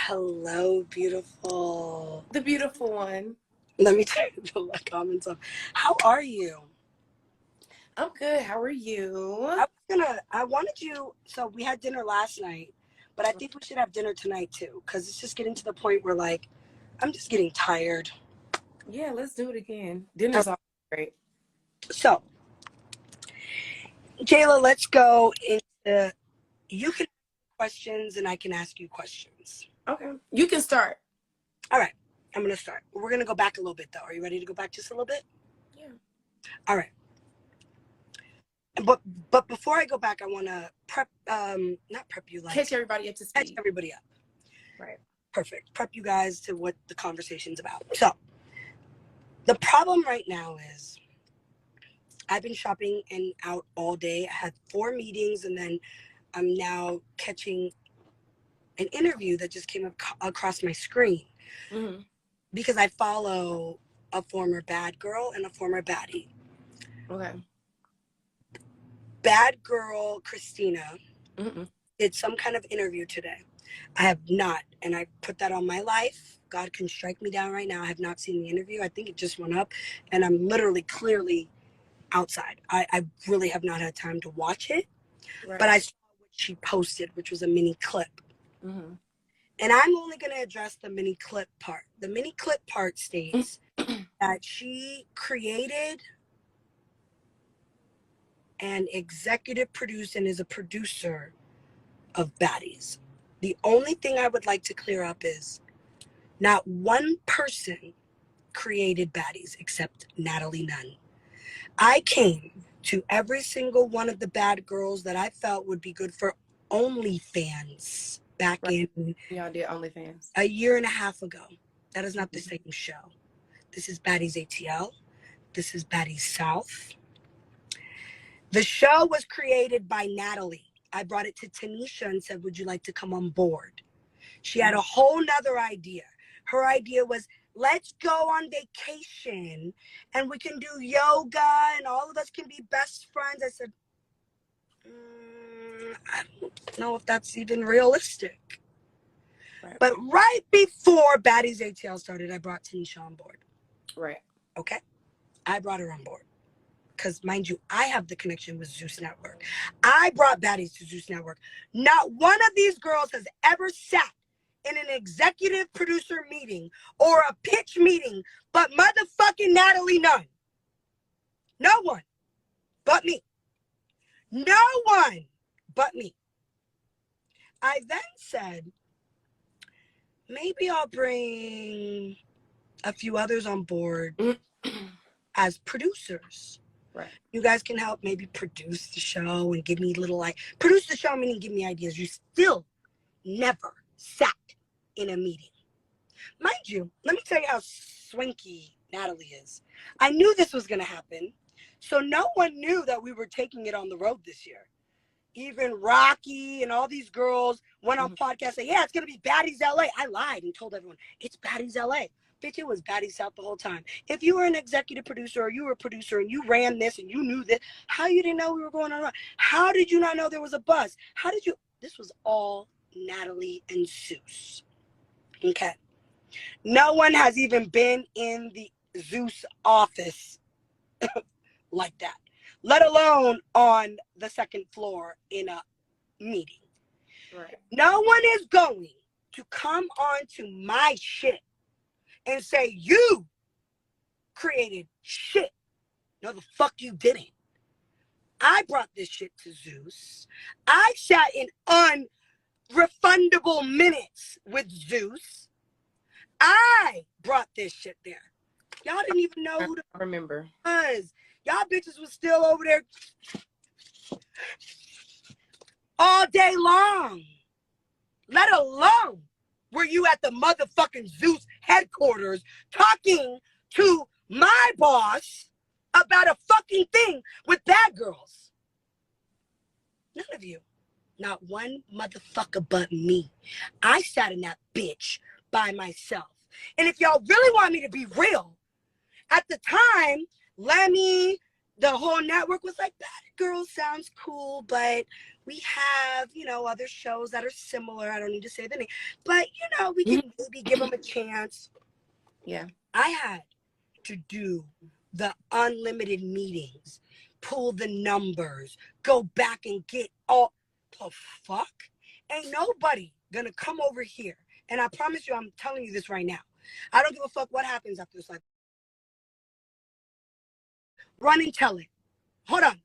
Hello, beautiful. The beautiful one. Let me turn the comments off. How are you? I'm good. How are you? I wanted you, so we had dinner last night, but I think we should have dinner tonight too, because it's just getting to the point where, like, I'm just getting tired. Yeah, let's do it again. Dinner's all great. So, Jayla, let's go into, you can ask questions and I can ask you questions. Okay. You can start. All right. I'm going to start. We're going to go back a little bit, though. Are you ready to go back just a little bit? Yeah. All right. But before I go back, I want to not prep you, like catch everybody up to speed. Catch everybody up. Right. Perfect. Prep you guys to what the conversation's about. So, the problem right now is I've been shopping and out all day. I had 4 meetings, and then I'm now catching an interview that just came across my screen. Mm-hmm. Because I follow a former bad girl and a former baddie. Okay. Bad girl Christina Mm-hmm. did some kind of interview today. I have not, and I put that on my life. God can strike me down right now. I have not seen the interview. I think it just went up, and I'm literally clearly outside. I really have not had time to watch it, Right. but I saw what she posted, which was a mini clip. Mm-hmm. And I'm only going to address the mini clip part. The mini clip part states that she created and executive produced and is a producer of Baddies. The only thing I would like to clear up is not one person created Baddies except Natalie Nunn. I came to every single one of the bad girls that I felt would be good for OnlyFans back in Y'all did OnlyFans a year and a half ago. That is not the same show. This is Baddies ATL. This is Baddies South. The show was created by Natalie. I brought it to Tanisha and said, would you like to come on board? She had a whole nother idea. Her idea was, let's go on vacation and we can do yoga and all of us can be best friends. I said, I don't know if that's even realistic. Right. But right before Baddies ATL started, I brought Tanisha on board. Right. Okay? I brought her on board. Because, mind you, I have the connection with Zeus Network. I brought Baddies to Zeus Network. Not one of these girls has ever sat in an executive producer meeting or a pitch meeting but motherfucking Natalie Nunn. No one but me. No one but me. I then said, maybe I'll bring a few others on board as producers. Right. You guys can help maybe produce the show and give me produce the show meaning give me ideas. You still never sat in a meeting. Mind you, let me tell you how swanky Natalie is. I knew this was going to happen, so no one knew that we were taking it on the road this year. Even Rocky and all these girls went on podcasts saying, yeah, it's going to be Baddies LA. I lied and told everyone, it's Baddies LA. Bitch, it was Baddies South the whole time. If you were an executive producer or you were a producer and you ran this and you knew this, how you didn't know we were going on? How did you not know there was a bus? How did you? This was all Natalie and Zeus. Okay. No one has even been in the Zeus office like that, let alone on the second floor in a meeting. Right. No one is going to come on to my shit and say, you created shit. No, the fuck you didn't. I brought this shit to Zeus. I sat in unrefundable minutes with Zeus. I brought this shit there. Y'all didn't even know who I remember was. Y'all bitches was still over there all day long. Let alone were you at the motherfucking Zeus headquarters talking to my boss about a fucking thing with bad girls. None of you. Not one motherfucker but me. I sat in that bitch by myself. And if y'all really want me to be real, at the time, Lemmy, the whole network was like, Baddie Girl sounds cool, but we have, you know, other shows that are similar. I don't need to say the name, but, you know, we can maybe give them a chance. Yeah. I had to do the unlimited meetings, pull the numbers, go back and get all the fuck. Ain't nobody gonna come over here. And I promise you, I'm telling you this right now. I don't give a fuck what happens after this. Like, run and tell it. Hold on.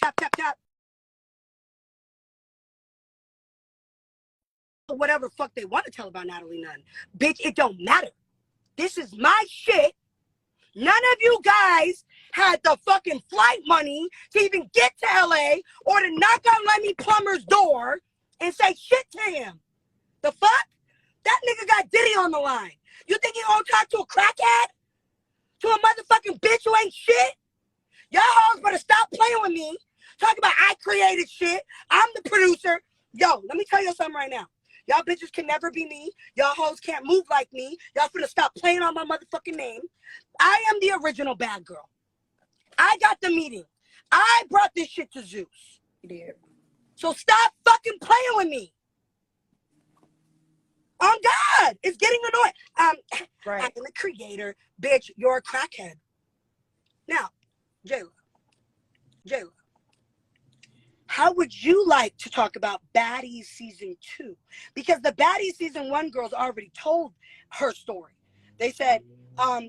Tap, tap, tap. Whatever fuck they want to tell about Natalie Nunn. Bitch, it don't matter. This is my shit. None of you guys had the fucking flight money to even get to LA or to knock on Lemmy Plummer's door and say shit to him. The fuck? That nigga got Diddy on the line. You think he gonna talk to a crackhead? To a motherfucking bitch who ain't shit? Y'all hoes better stop playing with me. Talk about I created shit. I'm the producer. Yo, let me tell you something right now. Y'all bitches can never be me. Y'all hoes can't move like me. Y'all finna stop playing on my motherfucking name. I am the original bad girl. I got the meeting. I brought this shit to Zeus. You did. So stop fucking playing with me. Oh God, it's getting annoying. Right. I'm the creator. Bitch, you're a crackhead. Now, Jayla, how would you like to talk about Baddies season 2? Because the Baddies season 1 girls already told her story. They said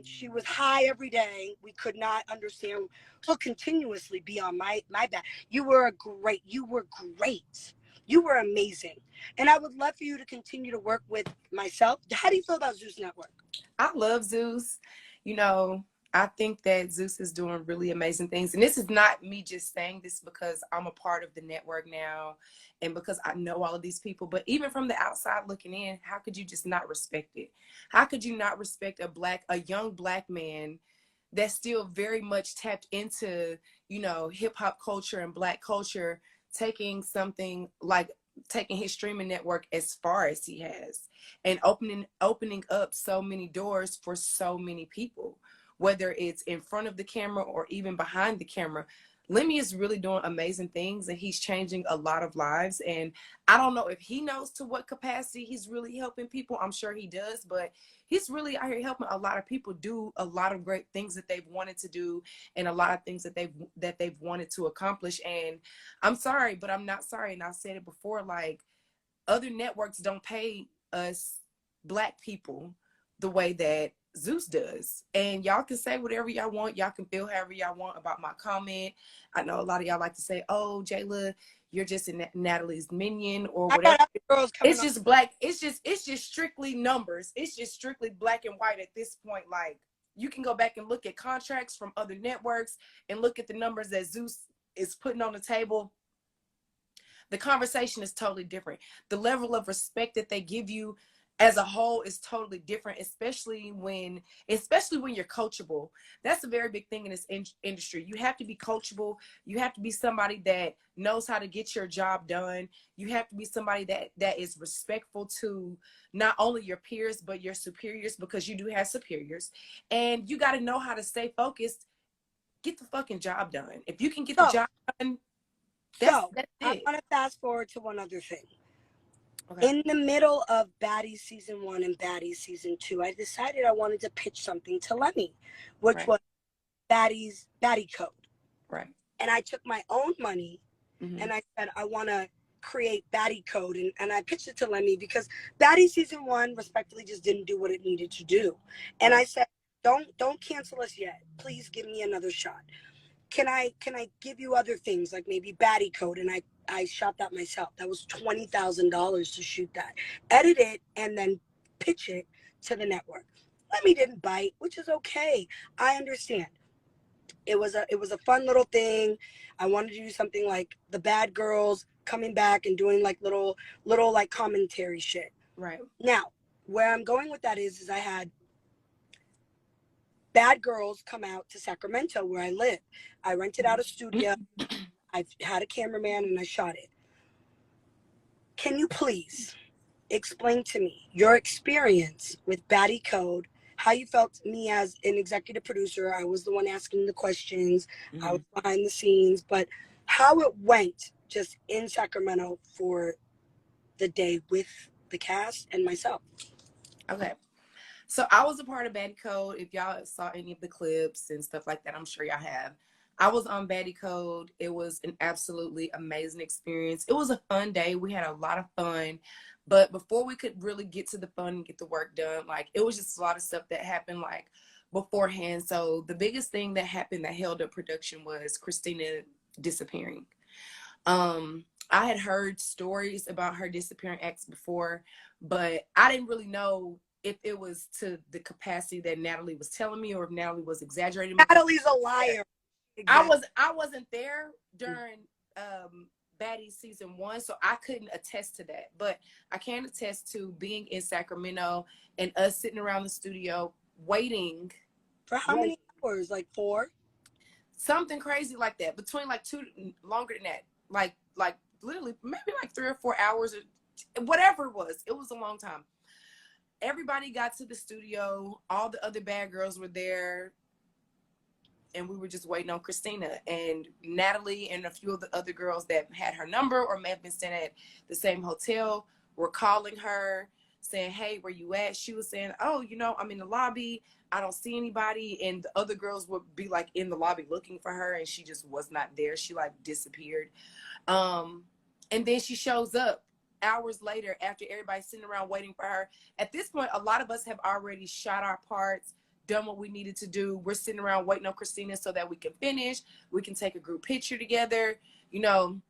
she was high every day. We could not understand. She'll continuously be on my back. You were great. You were amazing. And I would love for you to continue to work with myself. How do you feel about Zeus Network? I love Zeus. You know, I think that Zeus is doing really amazing things. And this is not me just saying this because I'm a part of the network now and because I know all of these people. But even from the outside looking in, how could you just not respect it? How could you not respect a young black man that's still very much tapped into, you know, hip hop culture and black culture, taking his streaming network as far as he has and opening up so many doors for so many people, whether it's in front of the camera or even behind the camera. Lemmy is really doing amazing things and he's changing a lot of lives. And I don't know if he knows to what capacity he's really helping people. I'm sure he does, but he's really out here helping a lot of people do a lot of great things that they've wanted to do and a lot of things that they've wanted to accomplish. And I'm sorry, but I'm not sorry. And I've said it before, like, other networks don't pay us black people the way that Zeus does. And y'all can say whatever y'all want. Y'all can feel however y'all want about my comment. I know a lot of y'all like to say, oh, Jayla, you're just Natalie's minion or whatever. It's just black. It's just strictly numbers. It's just strictly black and white at this point. Like, you can go back and look at contracts from other networks and look at the numbers that Zeus is putting on the table. The conversation is totally different. The level of respect that they give you as a whole is totally different, especially when you're coachable. That's a very big thing in this industry. You have to be coachable. You have to be somebody that knows how to get your job done. You have to be somebody that is respectful to not only your peers, but your superiors, because you do have superiors. And you got to know how to stay focused. Get the fucking job done. If you can get the job done, that's it. I want to fast forward to one other thing. Okay. In the middle of Baddies season 1 and Baddies season 2, I decided I wanted to pitch something to Lemmy, which was Baddie Code. Right. And I took my own money and I said, I want to create Baddie Code. And I pitched it to Lemmy because Baddies season 1 respectfully just didn't do what it needed to do. And I said, don't cancel us yet. Please give me another shot. Can I give you other things like maybe Baddie Code? And I shot that myself. That was $20,000 to shoot that, edit it, and then pitch it to the network. Lemmy didn't bite, which is okay. I understand. It was a fun little thing. I wanted to do something like the bad girls coming back and doing like little like commentary shit. Right. Now, where I'm going with that is I had bad girls come out to Sacramento where I live. I rented out a studio. I had a cameraman and I shot it. Can you please explain to me your experience with Baddie Code, how you felt me as an executive producer. I was the one asking the questions. I was behind the scenes, but how it went just in Sacramento for the day with the cast and myself. Okay. So I was a part of Baddie Code. If y'all saw any of the clips and stuff like that, I'm sure y'all have. I was on Baddie Code. It was an absolutely amazing experience. It was a fun day. We had a lot of fun. But before we could really get to the fun and get the work done, like, it was just a lot of stuff that happened, like, beforehand. So the biggest thing that happened that held up production was Christina disappearing. I had heard stories about her disappearing acts before, but I didn't really know if it was to the capacity that Natalie was telling me or if Natalie was exaggerating. Natalie's a liar. Exactly. I wasn't there during Baddie season 1, so I couldn't attest to that. But I can attest to being in Sacramento and us sitting around the studio waiting. For how many hours? Like 4? Something crazy like that. Between like 2, longer than that. Like literally maybe like 3 or 4 hours or whatever it was. It was a long time. Everybody got to the studio. All the other bad girls were there. And we were just waiting on Christina. And Natalie and a few of the other girls that had her number or may have been staying at the same hotel were calling her, saying, hey, where you at? She was saying, oh, you know, I'm in the lobby. I don't see anybody. And the other girls would be like in the lobby looking for her, and she just was not there. She like disappeared. And then she shows up hours later after everybody's sitting around waiting for her. At this point, a lot of us have already shot our parts, done what we needed to do. We're sitting around waiting on Christina so that we can finish. We can take a group picture together. You know,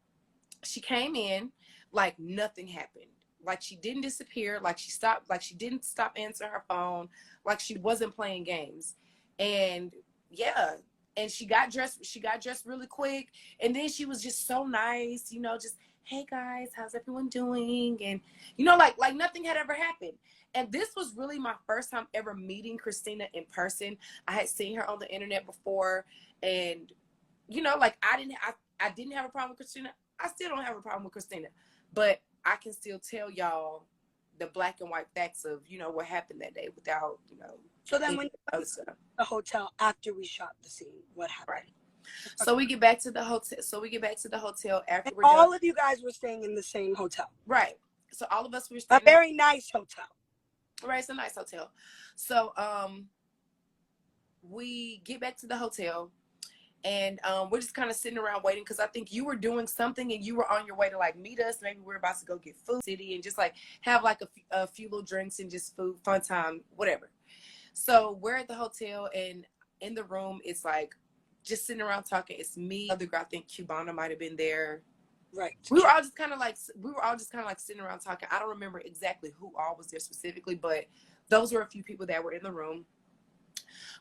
she came in like nothing happened. Like she didn't disappear. Like she stopped. Like she didn't stop answering her phone. Like she wasn't playing games. And yeah, and she got dressed. She got dressed really quick. And then she was just so nice. You know, just, hey guys, how's everyone doing? And you know, like nothing had ever happened. And this was really my first time ever meeting Christina in person. I had seen her on the internet before, and you know, like I didn't have a problem with Christina. I still don't have a problem with Christina, but I can still tell y'all the black and white facts of, you know, what happened that day without, you know. So then when you got to the hotel after we shot the scene, what happened? Right. So we get back to the hotel. After and we're all done. of you guys were staying in the same hotel. Right. So all of us were A staying. very nice hotel. Right, it's a nice hotel. So we get back to the hotel, and we're just kind of sitting around waiting, because I think you were doing something and you were on your way to like meet us. Maybe we're about to go get food city and just like have like a few little drinks and just food, fun time, whatever. So we're at the hotel, and in the room it's like just sitting around talking. It's me, other girl, I think Cubana might have been there. Right. We were all just kind of like sitting around talking. I don't remember exactly who all was there specifically, but those were a few people that were in the room.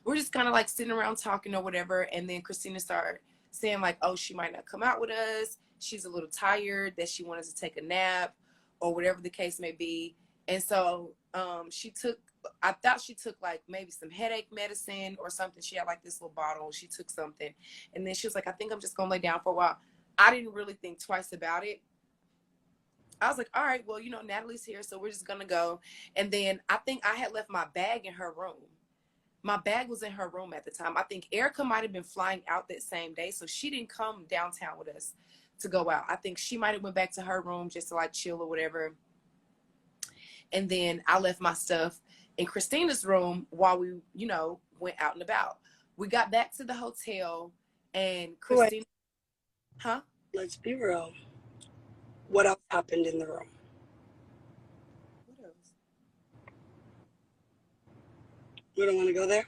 We're just kind of like sitting around talking or whatever. And then Christina started saying like, oh, she might not come out with us. She's a little tired, that she wanted to take a nap or whatever the case may be. And so I thought she took like maybe some headache medicine or something. She had like this little bottle. She took something. And then she was like, I think I'm just going to lay down for a while. I didn't really think twice about it. I was like, all right, well, you know, Natalie's here, so we're just going to go. And then I think I had left my bag in her room. My bag was in her room at the time. I think Erica might have been flying out that same day, so she didn't come downtown with us to go out. I think she might have went back to her room just to like chill or whatever. And then I left my stuff in Christina's room while we, you know, went out and about. We got back to the hotel, and Christina... Wait. Huh? Let's be real. What else happened in the room? What else? We don't want to go there?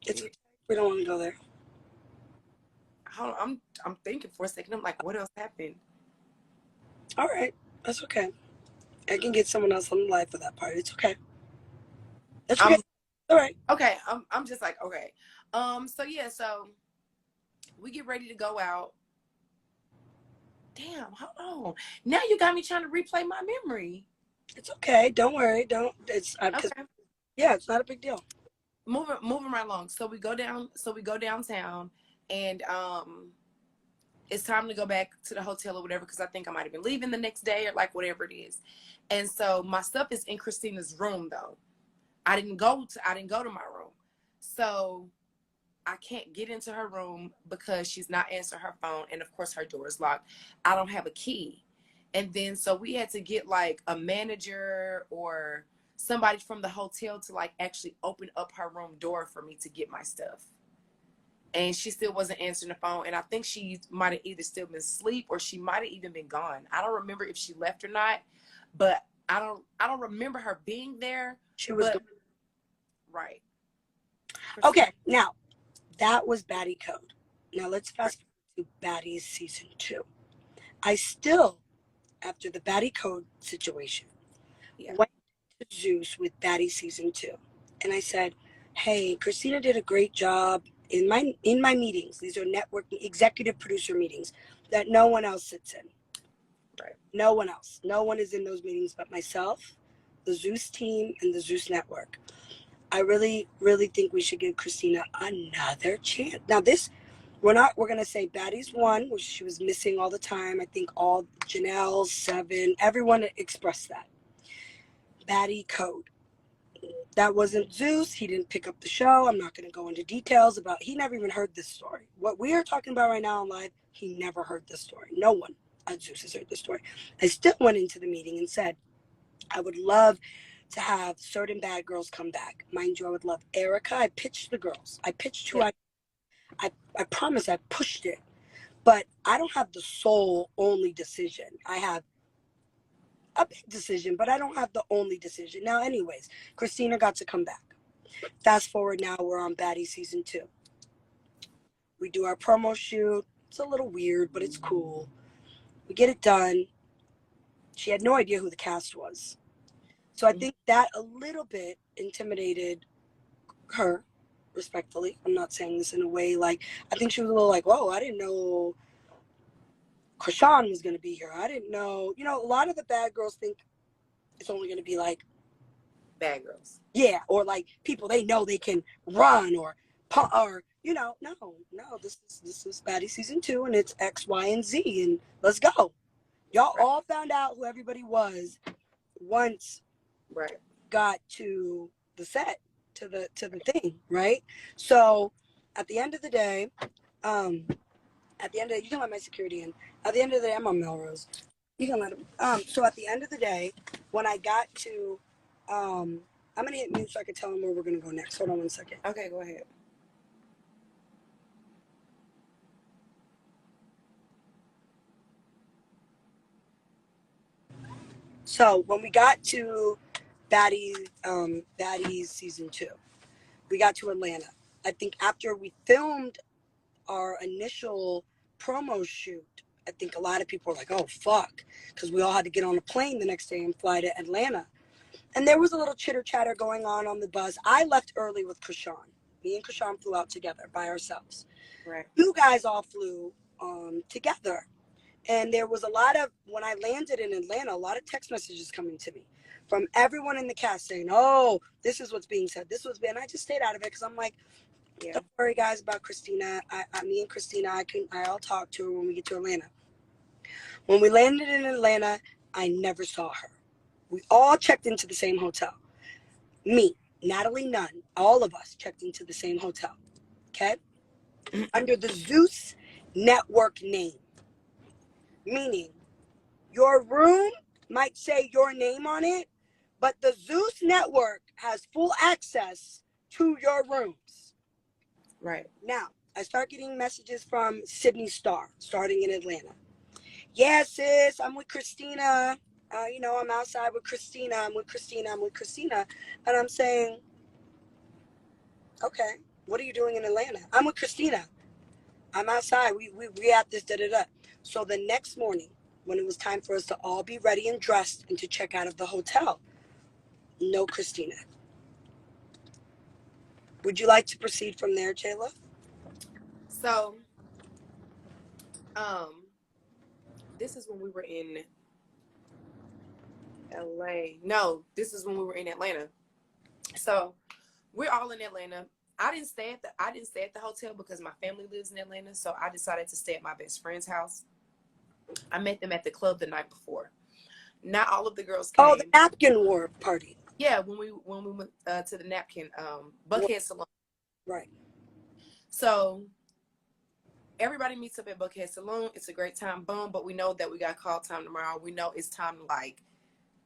It's okay. We don't want to go there. Hold on, I'm thinking for a second. I'm like, what else happened? All right. That's okay. I can get someone else on the live for that part. It's okay. That's okay. All right. Okay. I'm just like, okay. So yeah, so we get ready to go out. Damn, hold on. Now you got me trying to replay my memory. It's okay. Don't worry. It's okay. Yeah, it's not a big deal. Moving right along. So we go downtown, and it's time to go back to the hotel or whatever, because I think I might have been leaving the next day or like whatever it is. And so my stuff is in Christina's room though. I didn't go to my room. So I can't get into her room because she's not answering her phone. And of course her door is locked. I don't have a key. And then, so we had to get like a manager or somebody from the hotel to like actually open up her room door for me to get my stuff. And she still wasn't answering the phone. And I think she might have either still been asleep or she might have even been gone. I don't remember if she left or not, but I don't remember her being there. She was but, right. Okay, now that was Baddie Code. Now let's fast forward to Baddies season 2. I still, after the Baddie Code situation, went to Zeus with Baddie season 2, and I said, "Hey, Christina did a great job in my meetings. These are networking executive producer meetings that no one else sits in. Right. No one else. No one is in those meetings but myself, the Zeus team, and the Zeus network. I really, really think we should give Christina another chance." Now we're going to say Baddies 1, which she was missing all the time. I think all Janelle, Seven, everyone expressed that. Baddie Code. That wasn't Zeus. He didn't pick up the show. I'm not going to go into details about, he never even heard this story. What we are talking about right now on live, he never heard this story. No one at Zeus has heard this story. I still went into the meeting and said, I would love to have certain bad girls come back. Mind you, I would love Erica. I pitched the girls. I pitched who I promise I pushed it. But I don't have the sole only decision. I have a big decision, but I don't have the only decision. Now, anyways, Christina got to come back. Fast forward now, we're on Baddie season 2. We do our promo shoot. It's a little weird, but it's cool. We get it done. She had no idea who the cast was. So I think that a little bit intimidated her, respectfully. I'm not saying this in a way like, I think she was a little like, whoa, I didn't know Krishan was going to be here. I didn't know, a lot of the bad girls think it's only going to be like bad girls. Yeah, or like people they know they can run or no, this is Baddie season 2 and it's X, Y, and Z and let's go. Y'all all found out who everybody was once got to the set, to the thing, right? So at the end of the day, you can let my security in. At the end of the day, I'm on Melrose. You can let him. So at the end of the day, when I got to, I'm gonna hit mute so I can tell him where we're gonna go next. Hold on 1 second. Okay, go ahead. So when we got to Baddies season 2, we got to Atlanta. I think after we filmed our initial promo shoot, I think a lot of people were like, oh, fuck, because we all had to get on a plane the next day and fly to Atlanta. And there was a little chitter chatter going on the bus. I left early with Krishan. Me and Krishan flew out together by ourselves. Right. You guys all flew together. And there was a lot of, when I landed in Atlanta, a lot of text messages coming to me from everyone in the cast saying, oh, this is what's being said. And I just stayed out of it because I'm like, don't worry, guys, about Christina. Me and Christina, I'll talk to her when we get to Atlanta. When we landed in Atlanta, I never saw her. We all checked into the same hotel. Me, Natalie Nunn, all of us checked into the same hotel. Okay? Under the Zeus Network name. Meaning, your room might say your name on it, but the Zeus Network has full access to your rooms. Right. Now, I start getting messages from Sydney Star, starting in Atlanta. Yeah, sis, I'm with Christina. I'm outside with Christina. I'm with Christina. And I'm saying, okay, what are you doing in Atlanta? I'm with Christina. I'm outside. We at this, da-da-da. So the next morning, when it was time for us to all be ready and dressed and to check out of the hotel, no Christina. Would you like to proceed from there, Jayla? So, this is when we were in LA. No, this is when we were in Atlanta. So we're all in Atlanta. I didn't stay at the hotel because my family lives in Atlanta. So I decided to stay at my best friend's house. I met them at the club the night before. Not all of the girls came. Oh, the napkin war party. Yeah, when we went to the napkin, Buckhead Salon. Right. So everybody meets up at Buckhead Saloon. It's a great time, boom. But we know that we got call time tomorrow. We know it's time to like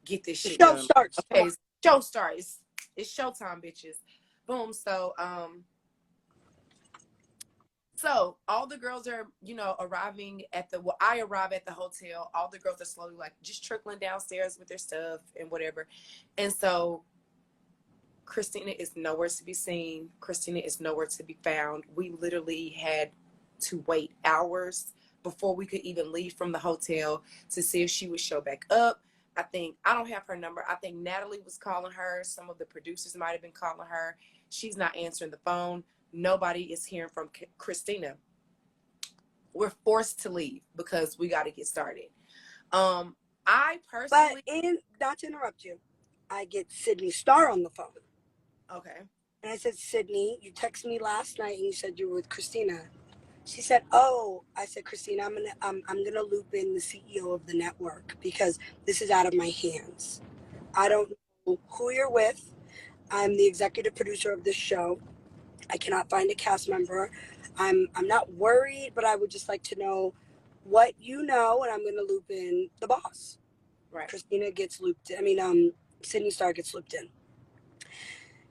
get this The shit show done. starts Okay, tomorrow. show starts. It's showtime, bitches. Boom. So all the girls are, you know, arriving at the. Well, I arrive at the hotel. All the girls are slowly like just trickling downstairs with their stuff and whatever. And so Christina is nowhere to be seen. Christina is nowhere to be found. We literally had to wait hours before we could even leave from the hotel to see if she would show back up. I don't have her number. I think Natalie was calling her. Some of the producers might have been calling her. She's not answering the phone. Nobody is hearing from Christina. We're forced to leave because we got to get started. I But personally, not to interrupt you, I get Sydney Starr on the phone. okay. And I said, Sydney, you texted me last night and you said you were with Christina. She said, "Oh," I said, "Christina, I'm gonna loop in the CEO of the network because this is out of my hands. I don't know who you're with. I'm the executive producer of this show. I cannot find a cast member. I'm not worried, but I would just like to know what you know, and I'm gonna loop in the boss." Right. Christina gets looped in. Sydney Starr gets looped in.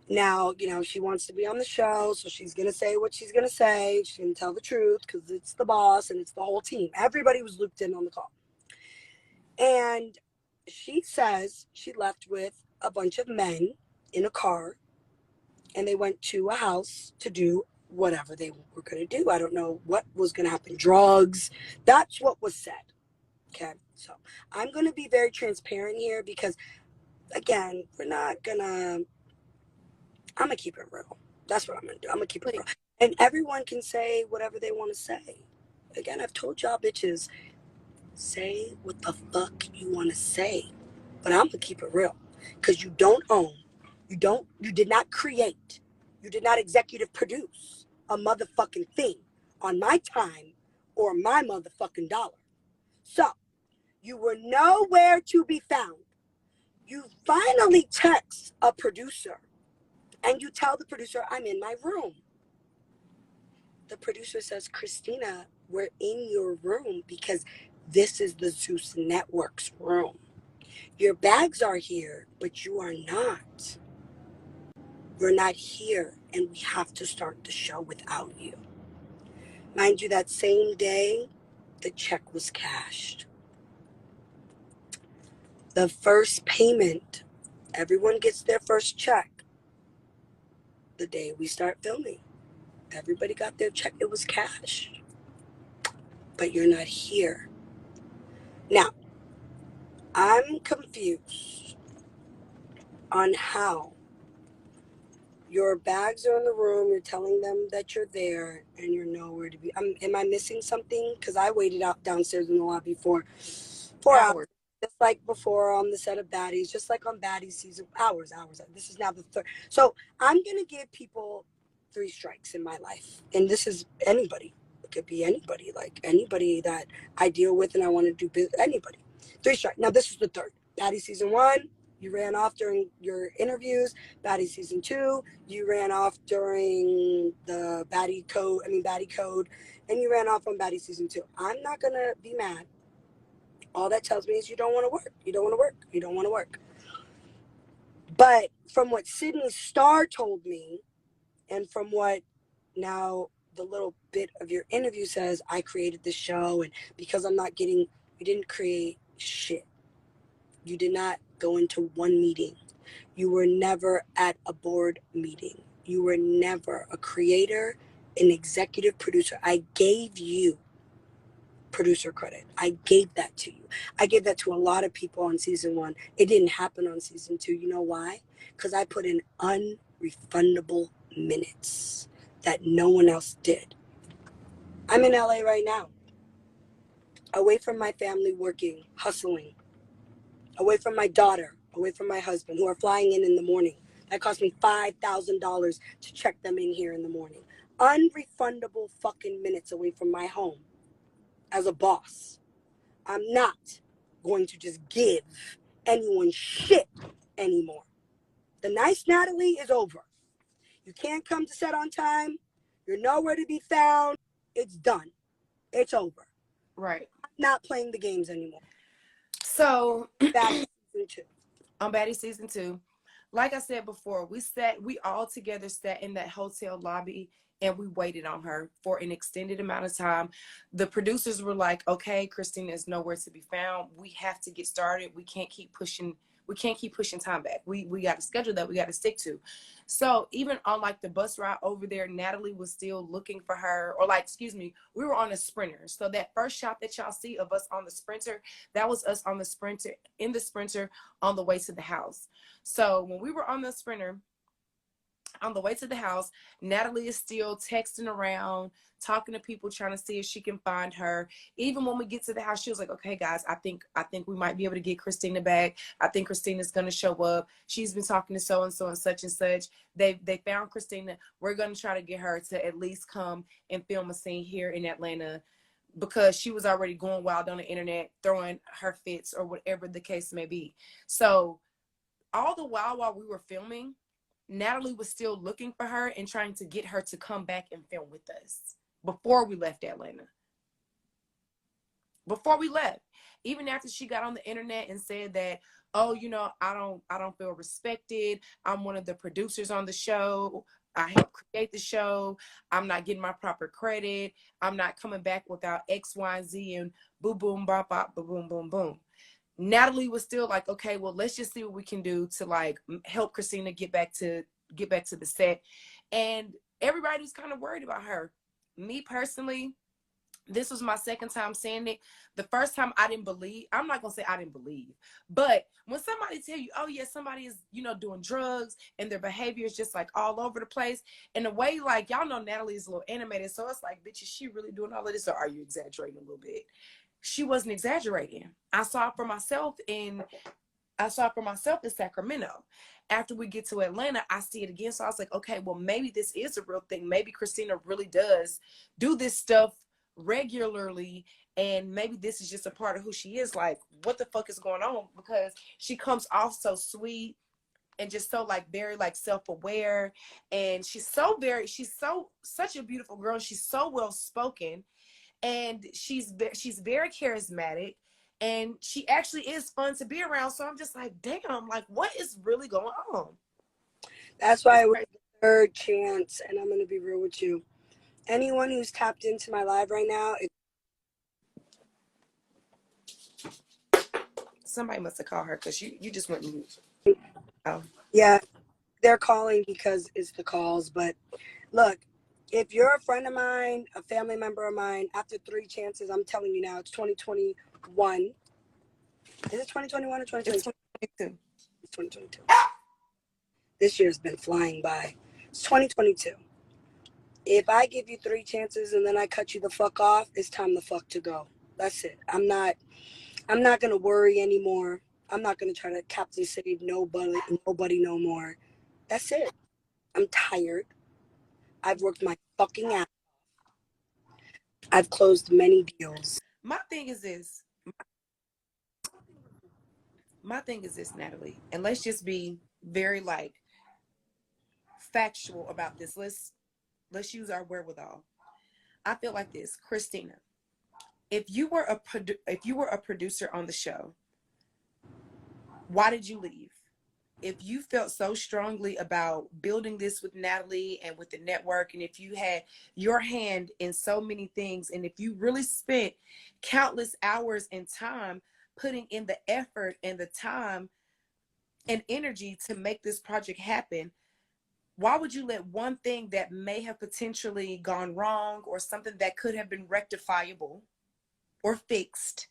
Now, she wants to be on the show, so she's going to say what she's going to say. She's going to tell the truth because it's the boss and it's the whole team. Everybody was looped in on the call. And she says she left with a bunch of men in a car and they went to a house to do whatever they were going to do. I don't know what was going to happen. Drugs. That's what was said. Okay. So I'm going to be very transparent here because, again, I'm going to keep it real. That's what I'm going to do. I'm going to keep it real. And everyone can say whatever they want to say. Again, I've told y'all bitches, say what the fuck you want to say. But I'm going to keep it real. Because you don't own, you did not create, you did not executive produce a motherfucking thing on my time or my motherfucking dollar. So, you were nowhere to be found. You finally text a producer and you tell the producer, I'm in my room. The producer says, Christina, we're in your room because this is the Zeus Network's room. Your bags are here, but you are not. You're not here, and we have to start the show without you. Mind you, that same day, the check was cashed. The first payment, everyone gets their first check the day we start filming. Everybody got their check. It was cashed. But you're not here. Now, I'm confused on how your bags are in the room, you're telling them that you're there, and you're nowhere to be. Am I missing something? Because I waited out downstairs in the lobby for 4 hours, just like before on the set of Baddies, just like on Baddies season. Hours. This is now the third. So I'm going to give people 3 strikes in my life. And this is anybody. It could be anybody, like anybody that I deal with and I want to do business, anybody. 3 strikes. Now, this is the third. Baddie season 1, you ran off during your interviews. Baddie season 2, you ran off during the Baddie Code, and you ran off on Baddie season 2. I'm not going to be mad. All that tells me is you don't want to work. You don't want to work. You don't want to work. But from what Sydney Starr told me, and from what now the little bit of your interview says, I created the show, and because I'm not getting, you didn't create shit. You did not go into one meeting. You were never at a board meeting. You were never a creator, an executive producer. I gave you producer credit. I gave that to you. I gave that to a lot of people on season 1. It didn't happen on season 2. You know why? Because I put in unrefundable minutes that no one else did. I'm in LA right now, away from my family, working, hustling, away from my daughter, away from my husband, who are flying in the morning. That cost me $5,000 to check them in here in the morning. Unrefundable fucking minutes away from my home as a boss. I'm not going to just give anyone shit anymore. The nice Natalie is over. You can't come to set on time. You're nowhere to be found. It's done. It's over. Right. I'm not playing the games anymore. So Baddie season 2. On Baddie season 2, like I said before, we all together sat in that hotel lobby and we waited on her for an extended amount of time. The producers were like, okay, Christina is nowhere to be found. We have to get started. We can't keep pushing time back. We got a schedule that we got to stick to. So even on like the bus ride over there, Natalie was still looking for her, or like, excuse me, we were on a sprinter. So that first shot that y'all see of us on the sprinter, that was us on the sprinter, in the sprinter on the way to the house. So when we were on the sprinter, on the way to the house, Natalie is still texting around, talking to people, trying to see if she can find her. Even when we get to the house, she was like, okay, guys, I think we might be able to get Christina back. I think Christina's going to show up. She's been talking to so-and-so and such and such. They found Christina. We're going to try to get her to at least come and film a scene here in Atlanta, because she was already going wild on the internet, throwing her fits or whatever the case may be. So all the while we were filming, Natalie was still looking for her and trying to get her to come back and film with us before we left Atlanta. Before we left, even after she got on the internet and said that, oh, you know, I don't feel respected. I'm one of the producers on the show. I helped create the show. I'm not getting my proper credit. I'm not coming back without X, Y, and Z and boom, boom, bop, bop, boom, boom, boom. Natalie was still like, okay, well, let's just see what we can do to like help Christina get back to the set. And everybody was kind of worried about her. Me personally, this was my second time saying it. The first time I didn't believe, I'm not going to say I didn't believe, but when somebody tell you, oh yeah, somebody is, you know, doing drugs and their behavior is just like all over the place, in a way, like, y'all know Natalie is a little animated. So it's like, bitch, is she really doing all of this, or are you exaggerating a little bit? She wasn't exaggerating. I saw it for myself in Sacramento. After we get to Atlanta, I see it again. So I was like, okay, well, maybe this is a real thing. Maybe Christina really does do this stuff regularly, and maybe this is just a part of who she is. Like, what the fuck is going on? Because she comes off so sweet and just so like very like self-aware, and she's such a beautiful girl. She's so well spoken, and she's very charismatic, and she actually is fun to be around. So I'm just like, damn, like, what is really going on? That's why it was the third chance, and I'm going to be real with you. Anyone who's tapped into my live right now, Somebody must have called her, because you just went mute. Oh. Yeah, they're calling because it's the calls. But look, if you're a friend of mine, a family member of mine, after 3 chances, I'm telling you now, it's 2021. Is it 2021 or 2022? It's 2022. This year's been flying by. It's 2022. If I give you 3 chances and then I cut you the fuck off, it's time the fuck to go. That's it. I'm not gonna worry anymore. I'm not gonna try to captain save nobody no more. That's it. I'm tired. I've worked my fucking ass. I've closed many deals. My thing is this, Natalie, and let's just be very like factual about this. Let's use our wherewithal. I feel like this, Christina. If you were a producer on the show, why did you leave? If you felt so strongly about building this with Natalie and with the network, and if you had your hand in so many things, and if you really spent countless hours and time putting in the effort and the time and energy to make this project happen, why would you let one thing that may have potentially gone wrong, or something that could have been rectifiable or fixed,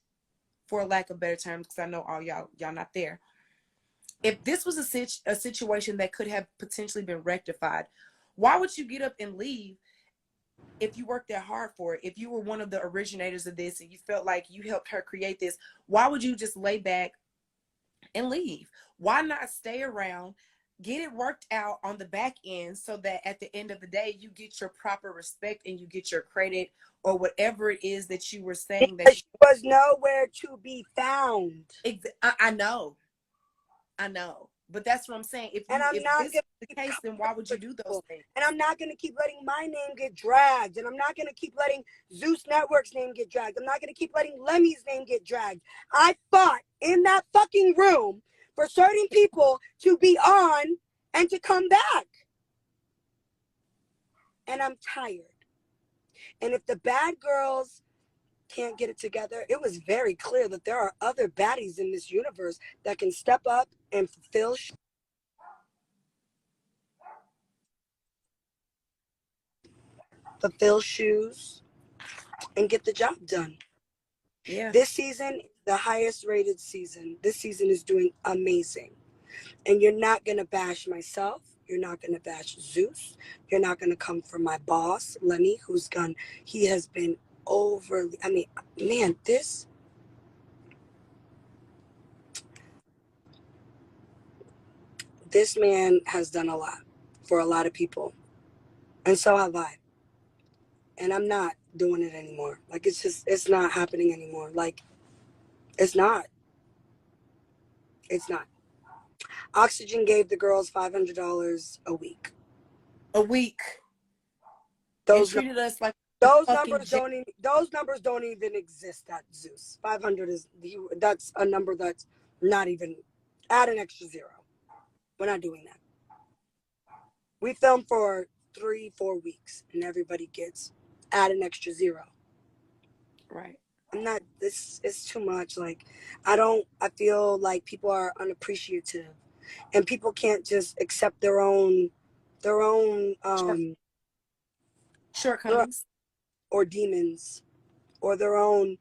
for lack of better terms, because I know all y'all not there. If this was a situation that could have potentially been rectified, why would you get up and leave if you worked that hard for it? If you were one of the originators of this and you felt like you helped her create this, why would you just lay back and leave? Why not stay around, get it worked out on the back end, so that at the end of the day, you get your proper respect and you get your credit, or whatever it is that you were saying that she was nowhere to be found. I know. But that's what I'm saying. If And I'm not this gonna is the keep case, then why would you do those things? and I'm not gonna keep letting my name get dragged. And I'm not gonna keep letting Zeus Network's name get dragged. I'm not gonna keep letting Lemmy's name get dragged. I fought in that fucking room for certain people to be on and to come back. And I'm tired. And if the bad girls can't get it together, it was very clear that there are other baddies in this universe that can step up and fulfill shoes and get the job done. Yeah. This season, the highest rated season. This season is doing amazing. And you're not going to bash myself. You're not going to bash Zeus. You're not going to come for my boss, Lenny, he has been overly, I mean, man, this man has done a lot for a lot of people. And so have I. And I'm not doing it anymore. Like, it's not happening anymore. Like, it's not. It's not. Oxygen gave the girls $500 a week. A week. And Those treated us like those fucking numbers don't even exist at Zeus. 500 that's a number that's not even, add an extra zero. We're not doing that. We film for 3-4 weeks and everybody gets add an extra zero. Right. I'm not, this is too much. Like, I feel like people are unappreciative and people can't just accept their own shortcomings or demons or their own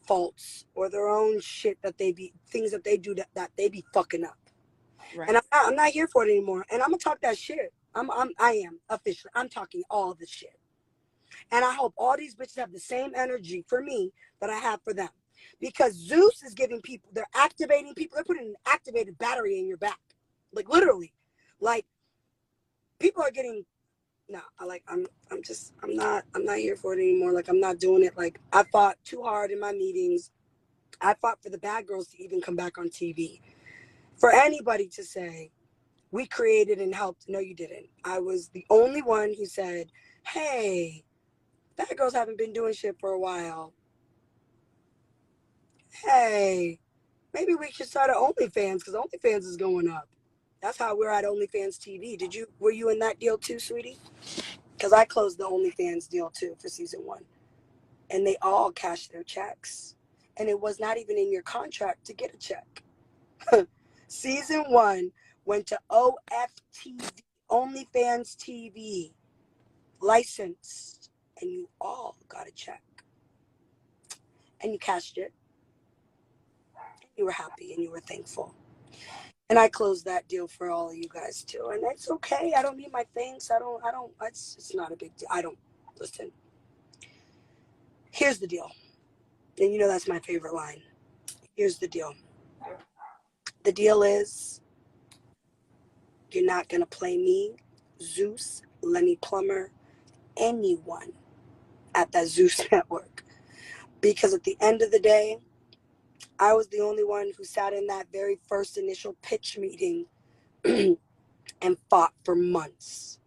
faults or their own shit things that they do that they be fucking up. Right. And I'm not here for it anymore. And I'm gonna talk that shit. I am officially. I'm talking all the shit. And I hope all these bitches have the same energy for me that I have for them. Because Zeus is giving people, they're activating people, they're putting an activated battery in your back. Like, literally. Like, people are getting, no, I'm not here for it anymore. Like, I'm not doing it. Like, I fought too hard in my meetings. I fought for the bad girls to even come back on TV. For anybody to say, we created and helped. No, you didn't. I was the only one who said, hey, bad girls haven't been doing shit for a while. Hey, maybe we should start an OnlyFans because OnlyFans is going up. That's how we're at OnlyFans TV. Were you in that deal too, sweetie? Because I closed the OnlyFans deal too for season 1. And they all cashed their checks. And it was not even in your contract to get a check. Season 1 went to OFTV, OnlyFans TV, licensed, and you all got a check. And you cashed it. And you were happy and you were thankful. And I closed that deal for all of you guys too. And it's okay. I don't need my thanks. It's not a big deal. Listen. Here's the deal. And you know that's my favorite line. Here's the deal. The deal is, you're not going to play me, Zeus, Lenny Plummer, anyone at that Zeus network. Because at the end of the day, I was the only one who sat in that very first initial pitch meeting and fought for months.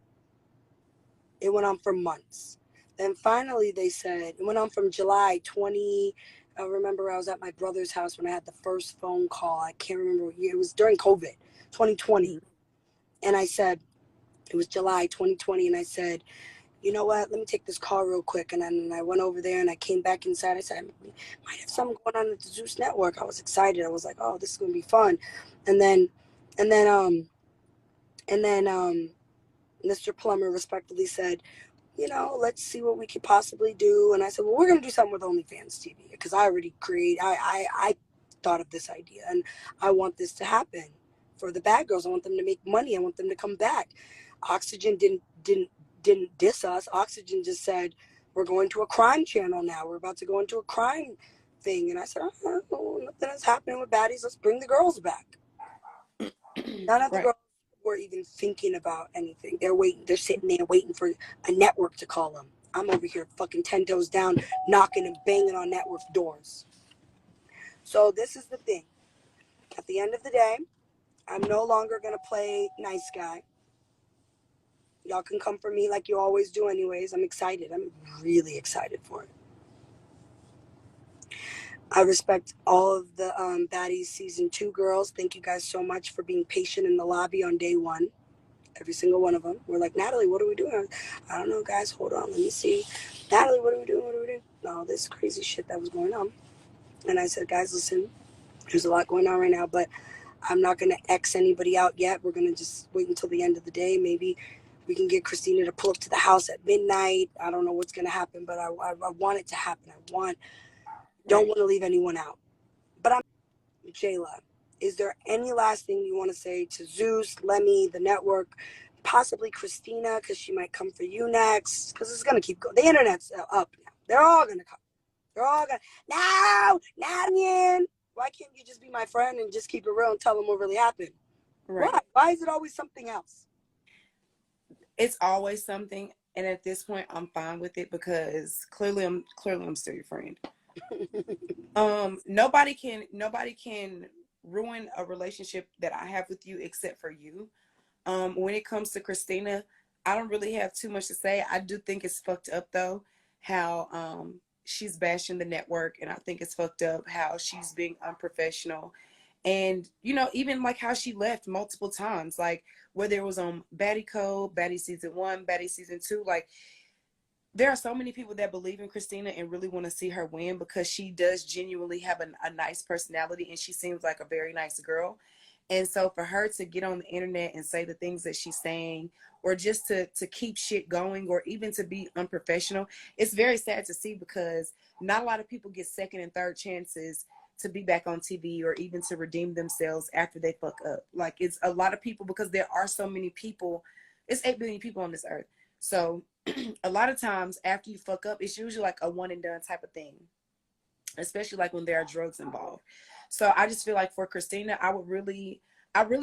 It went on for months. Then finally they said, it went on from July 20. I remember I was at my brother's house when I had the first phone call. I can't remember what year. It was during COVID, 2020. And I said, it was July 2020. And I said, you know what? Let me take this call real quick. And then I went over there and I came back inside. I said, I might have something going on at the Zeus Network. I was excited. I was like, oh, this is going to be fun. And then Mr. Plummer respectfully said, let's see what we could possibly do. And I said, well, we're going to do something with OnlyFans TV because I already I thought of this idea and I want this to happen for the bad girls. I want them to make money. I want them to come back. Oxygen didn't diss us. Oxygen just said, we're going to a crime channel now. We're about to go into a crime thing. And I said, oh, nothing is happening with baddies. Let's bring the girls back. None of the girls were even thinking about anything. They're sitting there waiting for a network to call them. I'm over here fucking 10 toes down, knocking and banging on network doors. So this is the thing. At the end of the day, I'm no longer going to play nice guy. Y'all can come for me like you always do anyways. I'm excited. I'm really excited for it. I respect all of the Baddies season 2 girls. Thank you guys so much for being patient in the lobby on day 1. Every single one of them. We're like, Natalie, what are we doing? I don't know, guys. Hold on. Let me see. Natalie, what are we doing? What are we doing? No, this crazy shit that was going on. And I said, guys, listen, there's a lot going on right now, but I'm not going to X anybody out yet. We're going to just wait until the end of the day. Maybe we can get Christina to pull up to the house at midnight. I don't know what's going to happen, but I want it to happen. Don't want to leave anyone out. But I'm Jayla. Is there any last thing you want to say to Zeus, Lemmy, the network, possibly Christina, because she might come for you next? Because it's going to keep going. The internet's up now. They're all going to come. They're all going to, no, not again. Why can't you just be my friend and just keep it real and tell them what really happened? Right. Why is it always something else? It's always something. And at this point, I'm fine with it because clearly I'm still your friend. Nobody can ruin a relationship that I have with you except for you. When it comes to Christina, I don't really have too much to say. I do think it's fucked up though, how she's bashing the network, and I think it's fucked up how she's being unprofessional. And even like how she left multiple times, like whether it was on Baddie Code, Baddie season 1, Baddie season 2, like there are so many people that believe in Christina and really want to see her win because she does genuinely have a nice personality and she seems like a very nice girl. And so for her to get on the internet and say the things that she's saying, or just to keep shit going, or even to be unprofessional, it's very sad to see because not a lot of people get second and third chances to be back on TV or even to redeem themselves after they fuck up. Like, it's a lot of people because there are so many people. It's 8 billion people on this earth. So a lot of times after you fuck up, it's usually like a one and done type of thing, especially like when there are drugs involved. So I just feel like for Christina, I really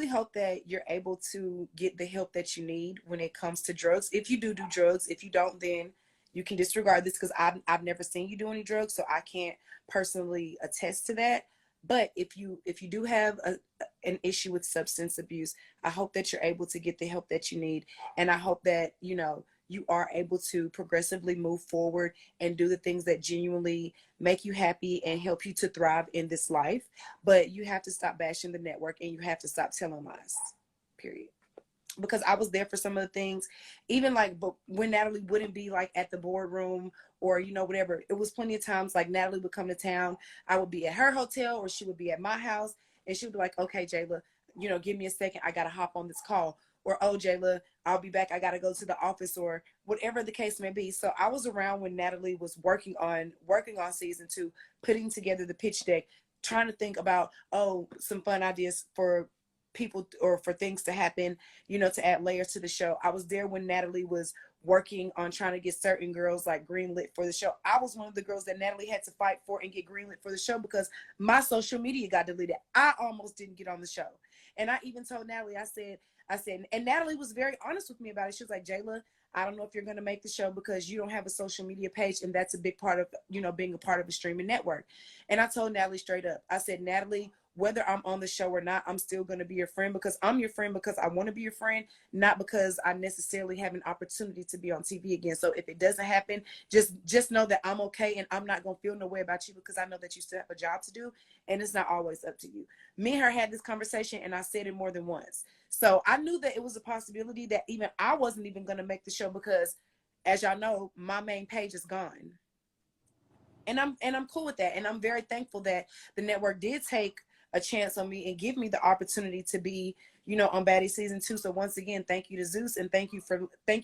hope that you're able to get the help that you need when it comes to drugs. If you do drugs, if you don't, then you can disregard this because I've never seen you do any drugs, so I can't personally attest to that. But if you do have an issue with substance abuse, I hope that you're able to get the help that you need, and I hope that you are able to progressively move forward and do the things that genuinely make you happy and help you to thrive in this life. But you have to stop bashing the network and you have to stop telling lies, period. Because I was there for some of the things, even like, but when Natalie wouldn't be like at the boardroom or, whatever, it was plenty of times like Natalie would come to town. I would be at her hotel or she would be at my house and she would be like, okay, Jayla, give me a second. I got to hop on this call. Or, oh, Jayla, I'll be back. I got to go to the office, or whatever the case may be. So I was around when Natalie was working on season 2, putting together the pitch deck, trying to think about, some fun ideas for people or for things to happen, to add layers to the show. I was there when Natalie was working on trying to get certain girls like greenlit for the show. I was one of the girls that Natalie had to fight for and get greenlit for the show because my social media got deleted. I almost didn't get on the show. And I even told Natalie, I said, and Natalie was very honest with me about it. She was like, Jayla, I don't know if you're going to make the show because you don't have a social media page. And that's a big part of, being a part of a streaming network. And I told Natalie straight up, I said, Natalie, whether I'm on the show or not, I'm still going to be your friend because I'm your friend because I want to be your friend, not because I necessarily have an opportunity to be on TV again. So if it doesn't happen, just know that I'm okay and I'm not going to feel no way about you because I know that you still have a job to do and it's not always up to you. Me and her had this conversation and I said it more than once. So I knew that it was a possibility that even I wasn't even going to make the show because, as y'all know, my main page is gone. And I'm cool with that. And I'm very thankful that the network did take a chance on me and give me the opportunity to be, on Baddie season 2. So once again, thank you to Zeus and thank you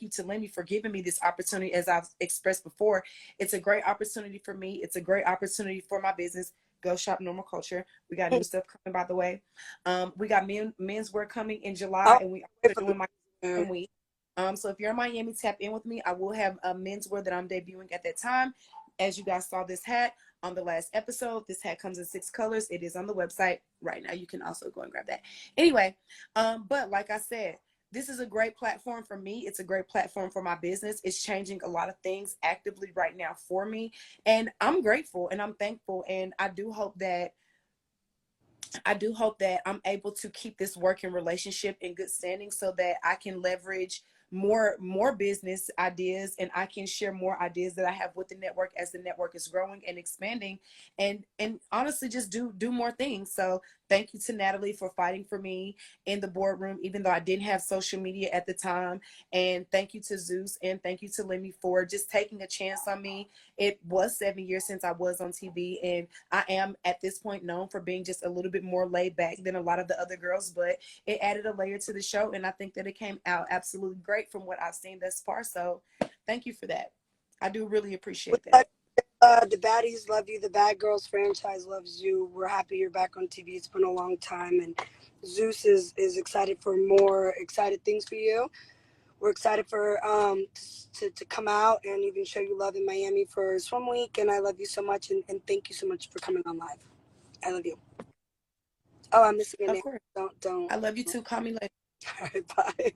to Lemmy for giving me this opportunity. As I've expressed before, it's a great opportunity for me. It's a great opportunity for my business. Go shop Normal Culture. We got new stuff coming, by the way. We got menswear coming in July, and we are doing my week. So if you're in Miami, tap in with me. I will have a menswear that I'm debuting at that time. As you guys saw this hat on the last episode, this hat comes in 6 colors. It is on the website right now. You can also go and grab that. Anyway, but like I said, this is a great platform for me. It's a great platform for my business. It's changing a lot of things actively right now for me. And I'm grateful and I'm thankful. And I do hope that I do hope that I'm able to keep this working relationship in good standing so that I can leverage more business ideas, and I can share more ideas that I have with the network as the network is growing and expanding, and honestly just do more things. So thank you to Natalie for fighting for me in the boardroom, even though I didn't have social media at the time. And thank you to Zeus, and thank you to Lemmy for just taking a chance on me. It was 7 years since I was on TV, and I am at this point known for being just a little bit more laid back than a lot of the other girls, but it added a layer to the show, and I think that it came out absolutely great from what I've seen thus far. So thank you for that. I do really appreciate that. The Baddies love you. The Bad Girls franchise loves you. We're happy you're back on TV. It's been a long time, and Zeus is excited for more excited things for you. We're excited for to come out and even show you love in Miami for Swim Week. And I love you so much, and thank you so much for coming on live. I love you. Oh, I'm missing your Of name. course. Don't. I love you too. Call me later. All right, bye.